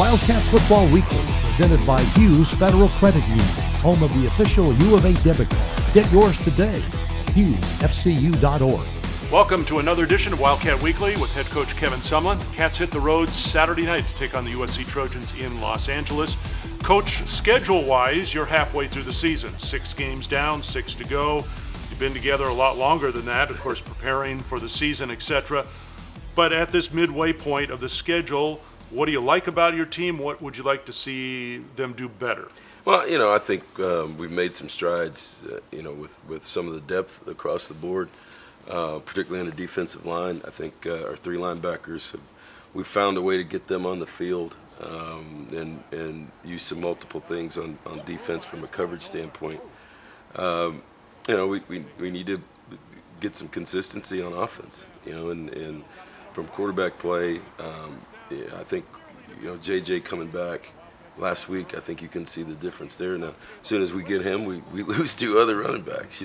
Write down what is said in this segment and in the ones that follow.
Wildcat Football Weekly, presented by Hughes Federal Credit Union, home of the official U of A debit card. Get yours today at hughesfcu.org. Welcome to another edition of Wildcat Weekly with head coach Kevin Sumlin. Cats hit the road Saturday night to take on the USC Trojans in Los Angeles. Coach, schedule-wise, you're halfway through the season. 6 games down, 6 to go. You've been together a lot longer than that, of course, preparing for the season, etc. But at this midway point of the schedule, what do you like about your team? What would you like to see them do better? Well, I think we've made some strides, with some of the depth across the board, particularly on the defensive line. I think our 3 linebackers, we've found a way to get them on the field and use some multiple things on defense from a coverage standpoint. We need to get some consistency on offense, and from quarterback play. I think, JJ coming back last week, I think you can see the difference there. Now, as soon as we get him, we lose 2 other running backs,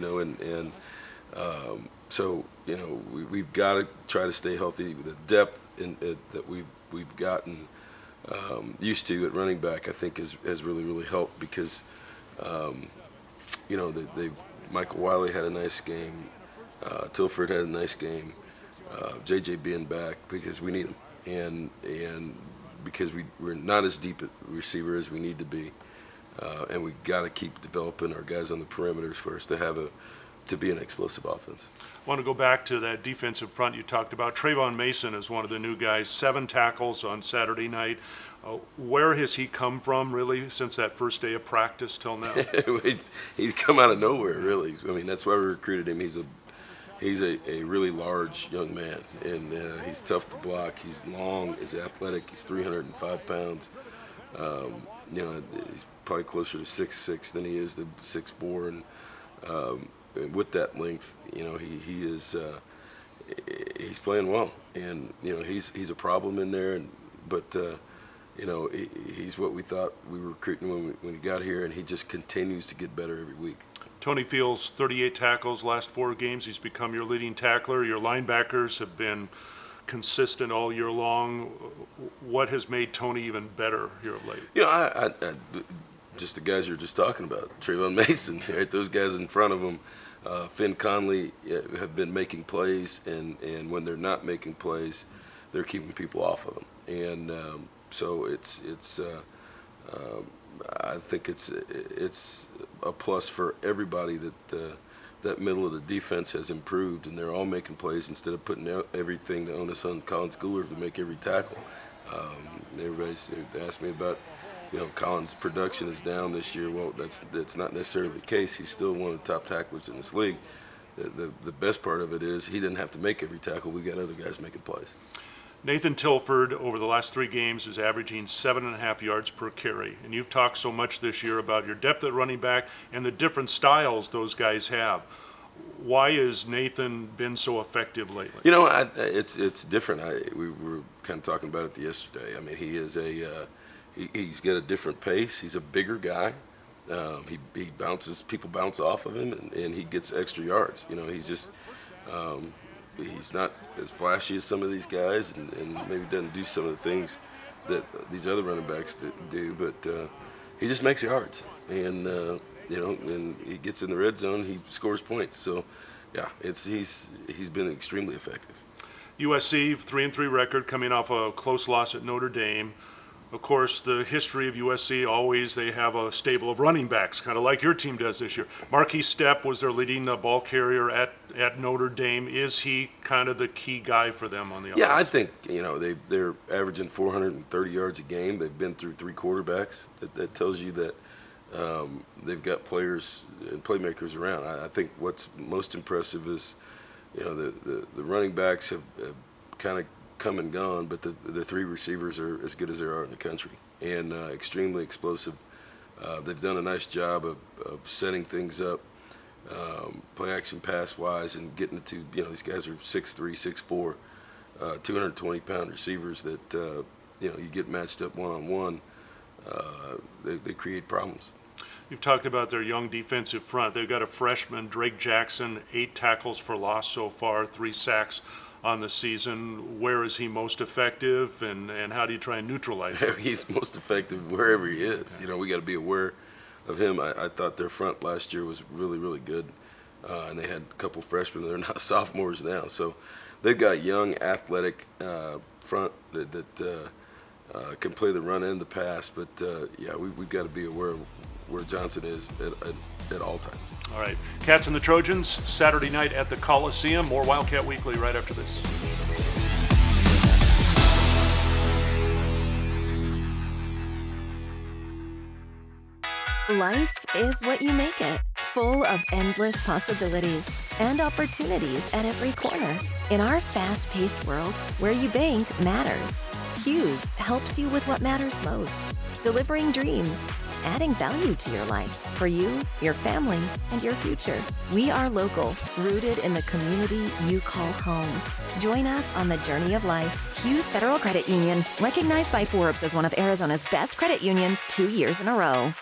so we've got to try to stay healthy. The depth that we've gotten used to at running back, I think, has really helped because, Michael Wiley had a nice game, Tilford had a nice game, JJ being back because we need him. And because we're not as deep at receiver as we need to be, and we got to keep developing our guys on the perimeters for us to be an explosive offense. I want to go back to that defensive front you talked about. Trayvon Mason is one of the new guys, 7 tackles on Saturday night. Where has he come from, really, since that first day of practice till now? He's come out of nowhere, really. I mean, that's why we recruited him. He's a really large young man, and he's tough to block. He's long, he's athletic, he's 305 pounds. He's probably closer to 6'6" than he is to 6'4", and with that length, he's playing well, and he's a problem in there, but he's what we thought we were recruiting when he got here, and he just continues to get better every week. Tony Fields, 38 tackles last 4 games. He's become your leading tackler. Your linebackers have been consistent all year long. What has made Tony even better here of late? I just the guys you were just talking about, Trayvon Mason, right? Those guys in front of him, Finn Conley, have been making plays, and when they're not making plays, they're keeping people off of them. And so it's I think it's a plus for everybody that middle of the defense has improved, and they're all making plays instead of putting out everything the onus on Colin Schooler to make every tackle. Everybody's asked me about, Colin's production is down this year. Well, that's not necessarily the case. He's still one of the top tacklers in this league. The best part of it is he didn't have to make every tackle. We got other guys making plays. Nathan Tilford, over the last 3 games, is averaging 7.5 yards per carry. And you've talked so much this year about your depth at running back and the different styles those guys have. Why has Nathan been so effective lately? It's different. We were kind of talking about it yesterday. I mean, he is he's got a different pace. He's a bigger guy. He bounces. People bounce off of him, and he gets extra yards. He's just. He's not as flashy as some of these guys, and maybe doesn't do some of the things that these other running backs do, but he just makes yards, and and he gets in the red zone, he scores points. So, yeah, he's been extremely effective. USC 3-3 record, coming off a close loss at Notre Dame. Of course, the history of USC, always they have a stable of running backs, kind of like your team does this year. Marquise Stepp was their leading ball carrier at Notre Dame. Is he kind of the key guy for them on the offense? Yeah, I think, they're averaging 430 yards a game. They've been through 3 quarterbacks. That tells you that they've got players and playmakers around. I think what's most impressive is, the running backs have kind of come and gone, but the 3 receivers are as good as there are in the country, and extremely explosive. They've done a nice job of setting things up, play action pass wise, and getting it to, these guys are 6'3", 6'4", 220-pound receivers that you get matched up one-on-one. They create problems. You've talked about their young defensive front. They've got a freshman, Drake Jackson, 8 tackles for loss so far, 3 sacks on the season. Where is he most effective, and how do you try and neutralize him? He's most effective wherever he is. You know, we got to be aware of him. I thought their front last year was really, really good, and they had a couple freshmen. They're not sophomores now, so they've got young, athletic front that can play the run and the pass. But yeah, we've got to be aware of where Johnson is at all times. All right, Cats and the Trojans, Saturday night at the Coliseum. More Wildcat Weekly right after this. Life is what you make it, full of endless possibilities and opportunities at every corner. In our fast-paced world, where you bank matters. Hughes helps you with what matters most, delivering dreams, adding value to your life, for you, your family, and your future. We are local, rooted in the community you call home. Join us on the journey of life. Hughes Federal Credit Union, recognized by Forbes as one of Arizona's best credit unions 2 years in a row.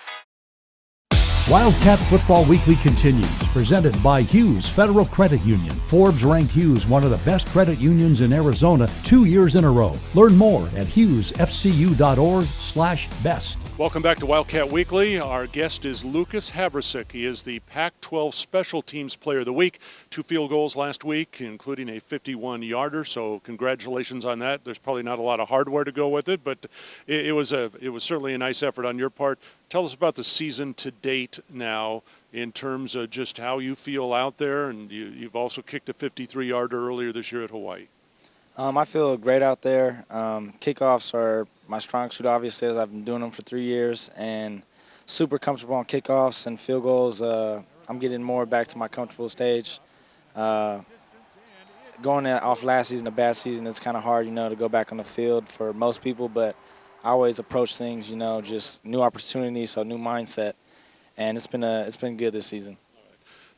Wildcat Football Weekly continues, presented by Hughes Federal Credit Union. Forbes ranked Hughes one of the best credit unions in Arizona 2 years in a row. Learn more at hughesfcu.org/best. Welcome back to Wildcat Weekly. Our guest is Lucas Havrasik. He is the Pac-12 Special Teams Player of the Week. 2 field goals last week, including a 51-yarder, so congratulations on that. There's probably not a lot of hardware to go with it, but it was certainly a nice effort on your part. Tell us about the season to date now in terms of just how you feel out there, and you've also kicked a 53-yarder earlier this year at Hawaii. I feel great out there. Kickoffs are my strong suit, obviously, as I've been doing them for 3 years, and super comfortable on kickoffs and field goals. I'm getting more back to my comfortable stage. Going off last season, a bad season, it's kind of hard, to go back on the field for most people, but I always approach things, just new opportunities, so new mindset, and it's been good this season.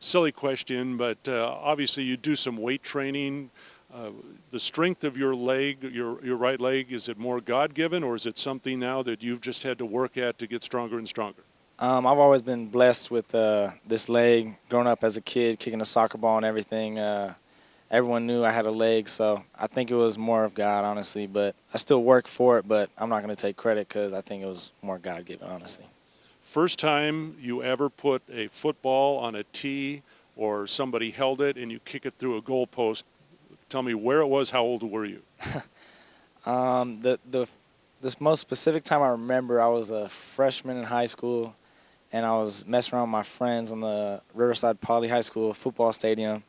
Silly question, but obviously you do some weight training. The strength of your leg, your right leg, is it more God-given, or is it something now that you've just had to work at to get stronger and stronger? I've always been blessed with this leg. Growing up as a kid, kicking a soccer ball and everything, everyone knew I had a leg, so I think it was more of God, honestly. But I still work for it, but I'm not going to take credit because I think it was more God-given, honestly. First time you ever put a football on a tee or somebody held it and you kick it through a goalpost, tell me where it was, how old were you? This most specific time I remember, I was a freshman in high school, and I was messing around with my friends on the Riverside Poly High School football stadium,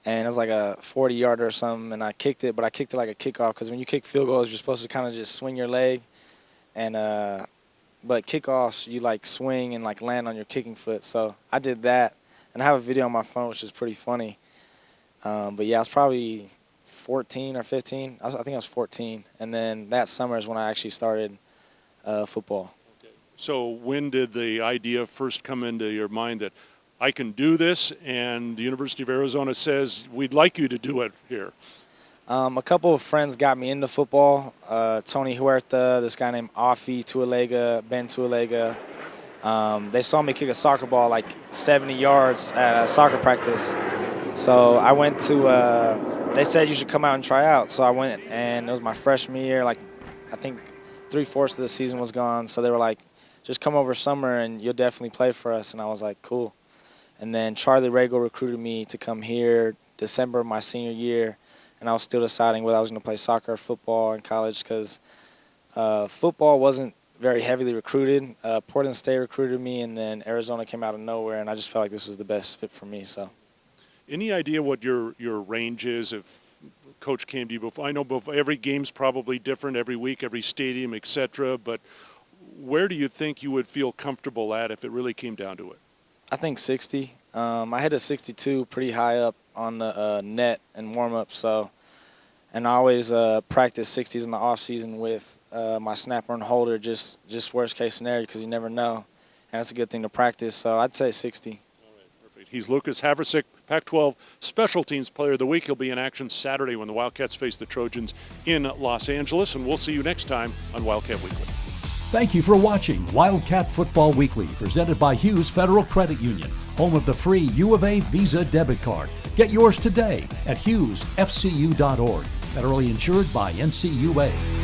and it was like a 40-yarder or something, and I kicked it, but I kicked it like a kickoff because when you kick field goals, you're supposed to kind of just swing your leg, and but kickoffs, you like swing and like land on your kicking foot. So I did that, and I have a video on my phone, which is pretty funny. But yeah, I was probably 14 or 15. I think I was 14, and then that summer is when I actually started football. Okay. So when did the idea first come into your mind that I can do this, and the University of Arizona says we'd like you to do it here? A couple of friends got me into football. Tony Huerta, this guy named Afi Tuolega, Ben Tuolega. They saw me kick a soccer ball like 70 yards at a soccer practice. So I went to, they said you should come out and try out. So I went, and it was my freshman year. Like, I think 3/4 of the season was gone. So they were like, just come over summer and you'll definitely play for us. And I was like, cool. And then Charlie Rago recruited me to come here December of my senior year. And I was still deciding whether I was going to play soccer or football in college because football wasn't very heavily recruited. Portland State recruited me, and then Arizona came out of nowhere, and I just felt like this was the best fit for me. So, any idea what your range is if Coach came to you before? I know every game's probably different, every week, every stadium, etc., but where do you think you would feel comfortable at if it really came down to it? I think 60. I hit a 62 pretty high up on the net and warm-up, and I always practice 60s in the off-season with my snapper and holder, just worst-case scenario because you never know, and that's a good thing to practice, so I'd say 60. All right, perfect. He's Lucas Havrasik, Pac-12 Special Teams Player of the Week. He'll be in action Saturday when the Wildcats face the Trojans in Los Angeles, and we'll see you next time on Wildcat Weekly. Thank you for watching Wildcat Football Weekly, presented by Hughes Federal Credit Union, home of the free U of A Visa debit card. Get yours today at hughesfcu.org. Federally insured by NCUA.